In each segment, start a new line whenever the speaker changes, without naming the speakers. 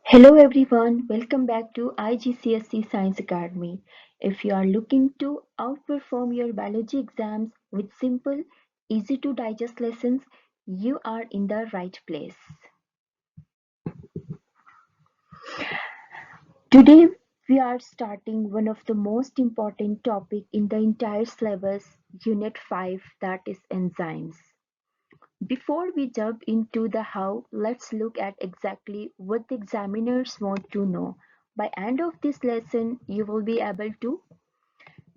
Hello everyone, welcome back to IGCSE Science Academy. If you are looking to outperform your biology exams with simple, easy to digest lessons, you are in the right place. Today we are starting one of the most important topic in the entire syllabus, Unit 5, that is enzymes. Before we jump into the how, let's look at exactly what the examiners want to know. By end of this lesson, you will be able to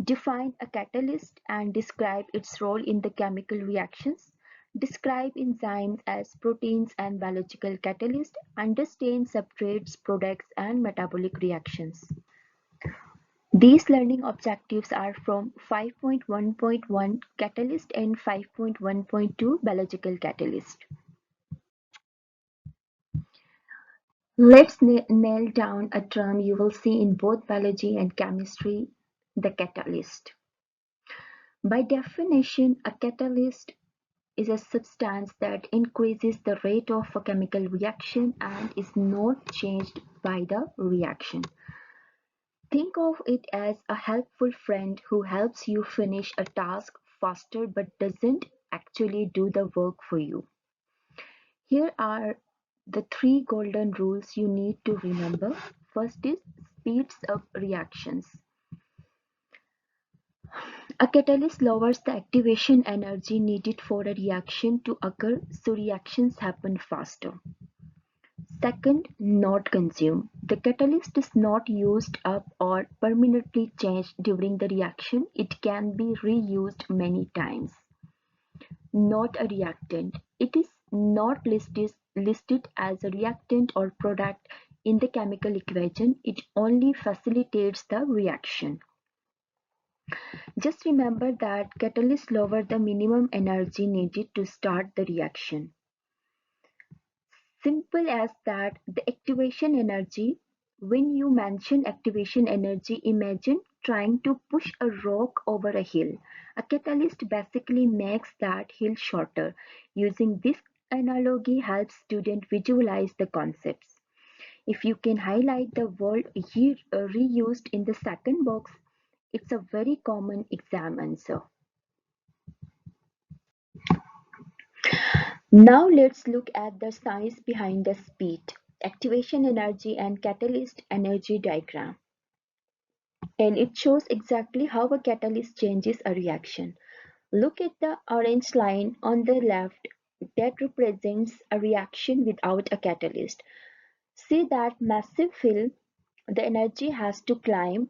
define a catalyst and describe its role in the chemical reactions, describe enzymes as proteins and biological catalysts, understand substrates, products, and metabolic reactions. These learning objectives are from 5.1.1 Catalyst and 5.1.2 Biological Catalyst. Let's nail down a term you will see in both biology and chemistry, the catalyst. By definition, a catalyst is a substance that increases the rate of a chemical reaction and is not changed by the reaction. Think of it as a helpful friend who helps you finish a task faster but doesn't actually do the work for you. Here are the three golden rules you need to remember. First is speeds up reactions. A catalyst lowers the activation energy needed for a reaction to occur so reactions happen faster. Second, not consume. The catalyst is not used up or permanently changed during the reaction. It can be reused many times. Not a reactant. It is not listed as a reactant or product in the chemical equation. It only facilitates the reaction. Just remember that catalysts lower the minimum energy needed to start the reaction. Simple as that, the activation energy. When you mention activation energy, imagine trying to push a rock over a hill. A catalyst basically makes that hill shorter. Using this analogy helps students visualize the concepts. If you can highlight the word reused in the second box, it's a very common exam answer. Now let's look at the science behind the speed, activation energy and catalyst energy diagram. And it shows exactly how a catalyst changes a reaction. Look at the orange line on the left that represents a reaction without a catalyst. See that massive hill, the energy has to climb.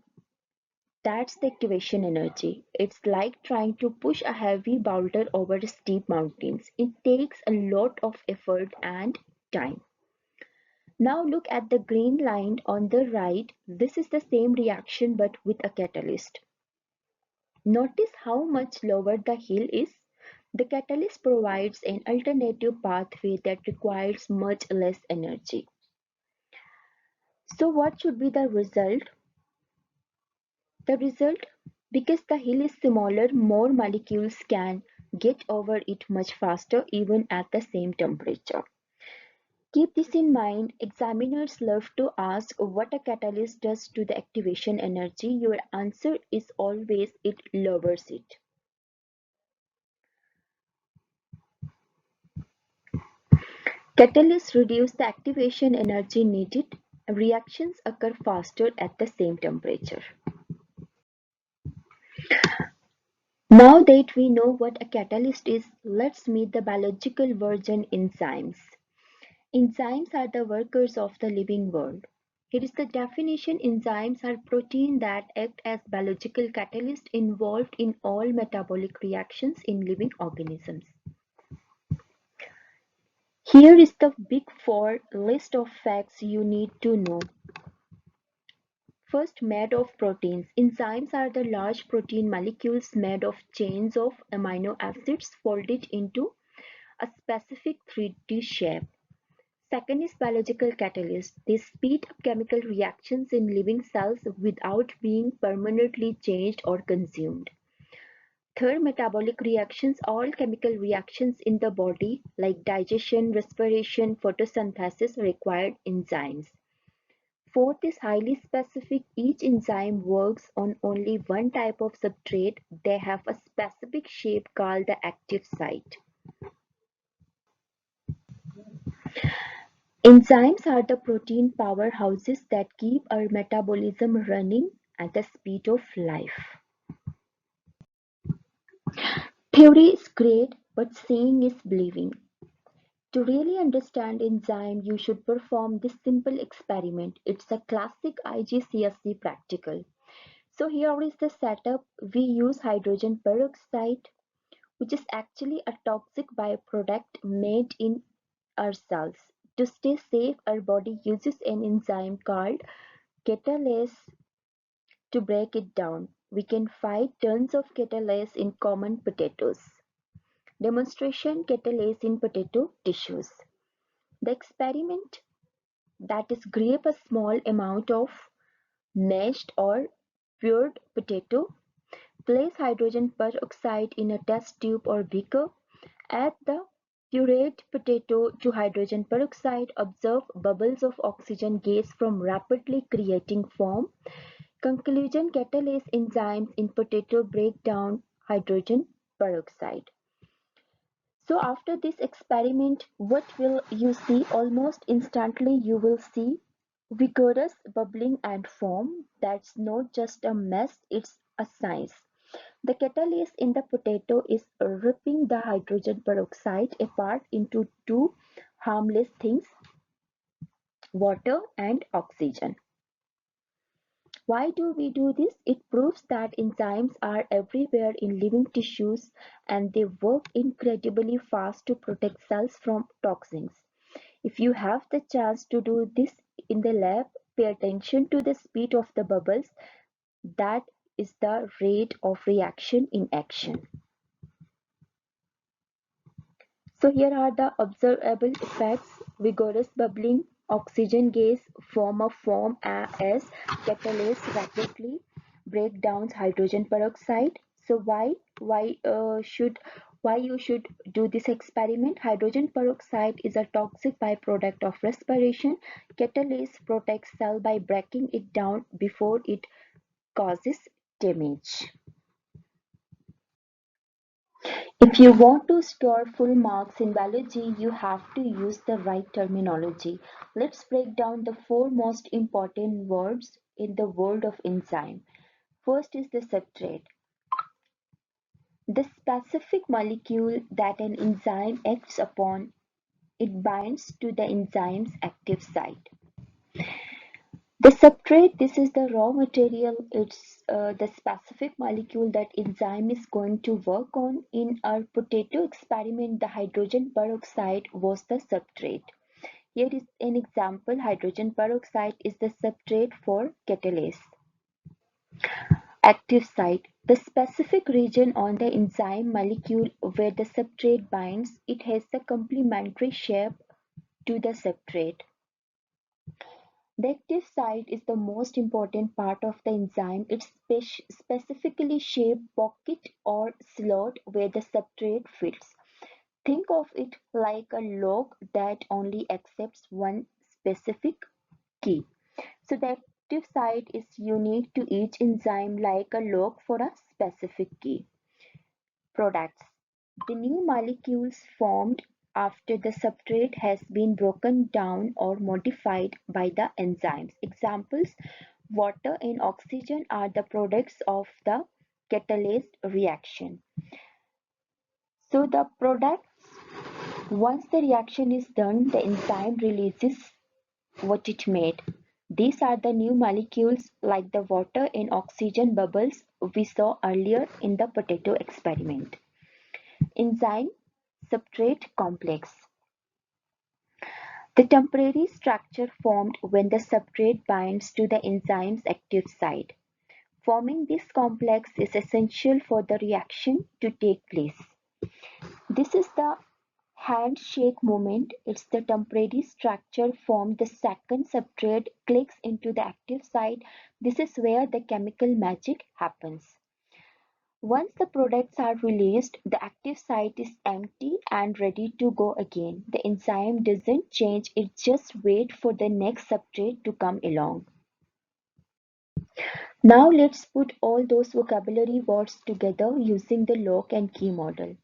That's the activation energy. It's like trying to push a heavy boulder over steep mountains. It takes a lot of effort and time. Now look at the green line on the right. This is the same reaction but with a catalyst. Notice how much lower the hill is. The catalyst provides an alternative pathway that requires much less energy. So what should be the result? The result, because the hill is smaller, more molecules can get over it much faster even at the same temperature. Keep this in mind. Examiners love to ask what a catalyst does to the activation energy. Your answer is always it lowers it. Catalysts reduce the activation energy needed. Reactions occur faster at the same temperature. Now that we know what a catalyst is, let's meet the biological version, enzymes. Enzymes are the workers of the living world. Here is the definition. Enzymes are proteins that act as biological catalysts involved in all metabolic reactions in living organisms. Here is the big four list of facts you need to know. First, made of proteins. Enzymes are the large protein molecules made of chains of amino acids folded into a specific 3D shape. Second is biological catalysts. They speed up chemical reactions in living cells without being permanently changed or consumed. Third, metabolic reactions. All chemical reactions in the body, like digestion, respiration, photosynthesis, require enzymes. Fourth is highly specific. Each enzyme works on only one type of substrate. They have a specific shape called the active site. Enzymes are the protein powerhouses that keep our metabolism running at the speed of life. Theory is great, but seeing is believing. To really understand enzyme, you should perform this simple experiment. It's a classic IGCSE practical. So here is the setup. We use hydrogen peroxide, which is actually a toxic byproduct made in our cells. To stay safe, our body uses an enzyme called catalase to break it down. We can find tons of catalase in common potatoes. Demonstration: catalase in potato tissues. The experiment, that is, grape a small amount of mashed or pured potato, place hydrogen peroxide in a test tube or beaker, add the pureed potato to hydrogen peroxide, observe bubbles of oxygen gas from rapidly creating foam. Conclusion: catalase enzymes in potato break down hydrogen peroxide. So after this experiment, what will you see? Almost instantly you will see vigorous bubbling and foam. That's not just a mess, it's a science. The catalase in the potato is ripping the hydrogen peroxide apart into two harmless things: water and oxygen. Why do we do this? It proves that enzymes are everywhere in living tissues and they work incredibly fast to protect cells from toxins. If you have the chance to do this in the lab, pay attention to the speed of the bubbles. That is the rate of reaction in action. So here are the observable effects: vigorous bubbling, oxygen gas form a foam as catalase rapidly break down hydrogen peroxide. So why you should do this experiment? Hydrogen peroxide is a toxic byproduct of respiration. Catalase protects cell by breaking it down before it causes damage. If you want to score full marks in biology, you have to use the right terminology. Let's break down the four most important words in the world of enzyme. First is the substrate, the specific molecule that an enzyme acts upon. It binds to the enzyme's active site. The substrate, this is the raw material. It's the specific molecule that enzyme is going to work on. In our potato experiment, the hydrogen peroxide was the substrate. Here is an example. Hydrogen peroxide is the substrate for catalase. Active site, the specific region on the enzyme molecule where the substrate binds. It has the complementary shape to the substrate. The active site is the most important part of the enzyme. It's specifically shaped pocket or slot where the substrate fits. Think of it like a lock that only accepts one specific key. So the active site is unique to each enzyme, like a lock for a specific key. Products: the new molecules formed after the substrate has been broken down or modified by the enzymes. Examples: water and oxygen are the products of the catalase reaction. So the products, once the reaction is done, the enzyme releases what it made. These are the new molecules, like the water and oxygen bubbles we saw earlier in the potato experiment. Enzyme substrate complex, the temporary structure formed when the substrate binds to the enzyme's active site. Forming this complex is essential for the reaction to take place. This is the handshake moment. It's the temporary structure formed the second substrate clicks into the active site. This is where the chemical magic happens. Once the products are released, the active site is empty and ready to go again. The enzyme doesn't change, it just waits for the next substrate to come along. Now let's put all those vocabulary words together using the lock and key model.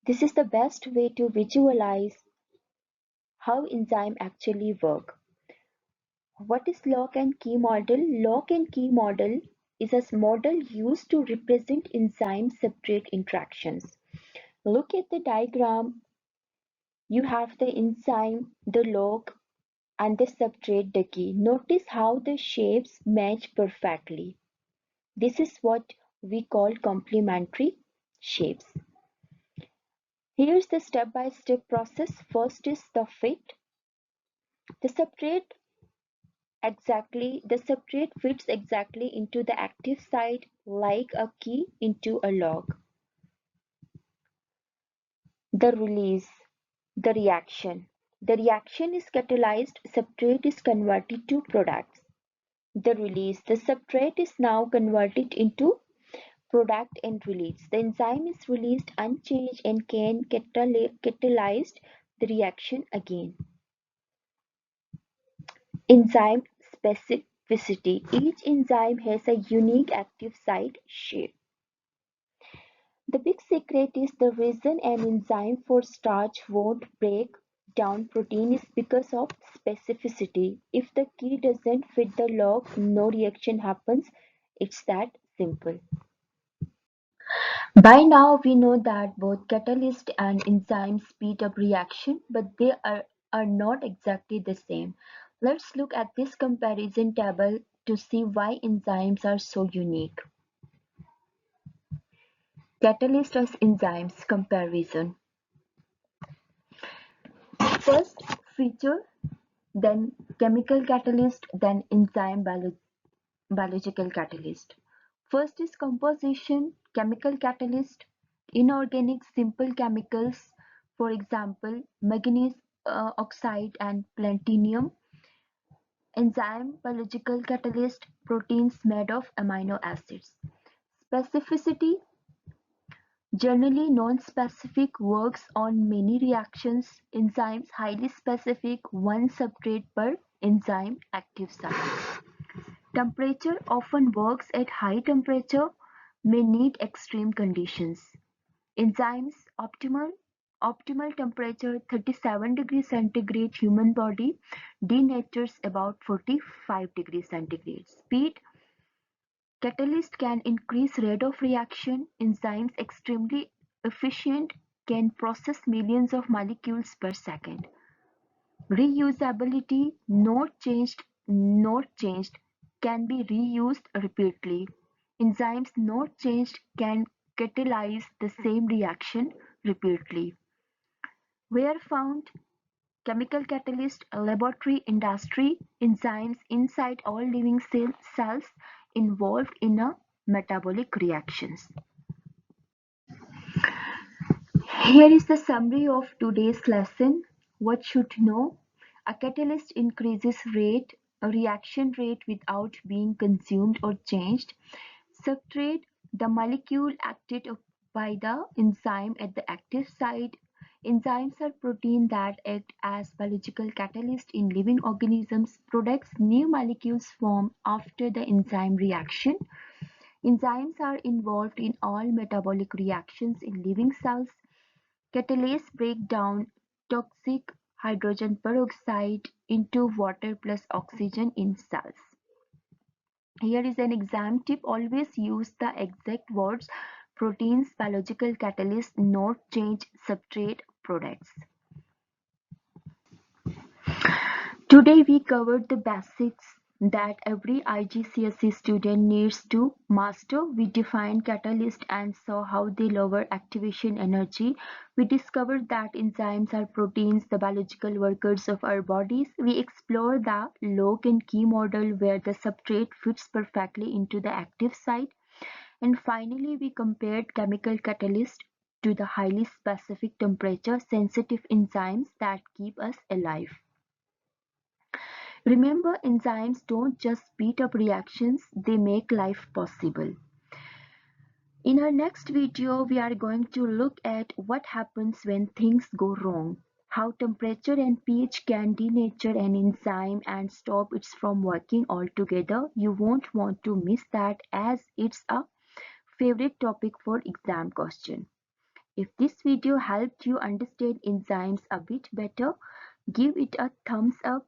This is the best way to visualize how enzymes actually work. What is lock and key model? Lock and key model is a model used to represent enzyme substrate interactions. Look at the diagram. You have the enzyme, the lock, and the substrate, the key. Notice how the shapes match perfectly. This is what we call complementary shapes. Here's the step-by-step process. First is the fit. The substrate fits exactly into the active site like a key into a lock. The release, the reaction. The reaction is catalyzed, substrate is converted to products. The release, the substrate is now converted into product and release. The enzyme is released unchanged and can catalyze the reaction again. Enzyme specificity. Each enzyme has a unique active site shape. The big secret is the reason an enzyme for starch won't break down protein is because of specificity. If the key doesn't fit the lock, no reaction happens. It's that simple. By now we know that both catalyst and enzymes speed up reaction, but are not exactly the same. Let's look at this comparison table to see why enzymes are so unique. Catalyst as enzymes comparison. First feature, then chemical catalyst, then biological catalyst. First is composition, chemical catalyst, inorganic simple chemicals, for example, manganese oxide and platinum. Enzyme, biological catalyst, proteins made of amino acids. Specificity, generally non-specific, works on many reactions. Enzymes, highly specific, one substrate per enzyme active site. Temperature, often works at high temperature, may need extreme conditions. Enzymes, optimal temperature 37 degrees centigrade, human body denatures about 45 degrees centigrade. Speed, catalyst can increase rate of reaction. Enzymes, extremely efficient, can process millions of molecules per second. Reusability, not changed, can be reused repeatedly. Enzymes not changed can catalyze the same reaction repeatedly. Where found? Chemical catalyst, laboratory, industry, enzymes inside all living cells involved in a metabolic reactions. Here is the summary of today's lesson. What should know? A catalyst increases reaction rate without being consumed or changed. Substrate, the molecule acted by the enzyme at the active site. Enzymes are proteins that act as biological catalysts in living organisms. Products, new molecules form after the enzyme reaction. Enzymes are involved in all metabolic reactions in living cells. Catalase break down toxic hydrogen peroxide into water plus oxygen in cells. Here is an exam tip. Always use the exact words proteins, biological catalyst, not change substrate products. Today we covered the basics that every IGCSE student needs to master. We defined catalyst and saw how they lower activation energy. We discovered that enzymes are proteins, the biological workers of our bodies. We explored the lock and key model where the substrate fits perfectly into the active site. And finally, we compared chemical catalyst to the highly specific temperature sensitive enzymes that keep us alive. Remember, enzymes don't just speed up reactions, they make life possible. In our next video, we are going to look at what happens when things go wrong, how temperature and pH can denature an enzyme and stop it from working altogether. You won't want to miss that as it's a favorite topic for exam question. If this video helped you understand enzymes a bit better, give it a thumbs up,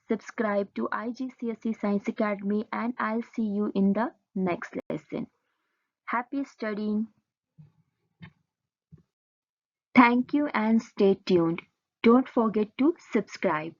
subscribe to IGCSE Science Academy, and I'll see you in the next lesson. Happy studying! Thank you and stay tuned. Don't forget to subscribe.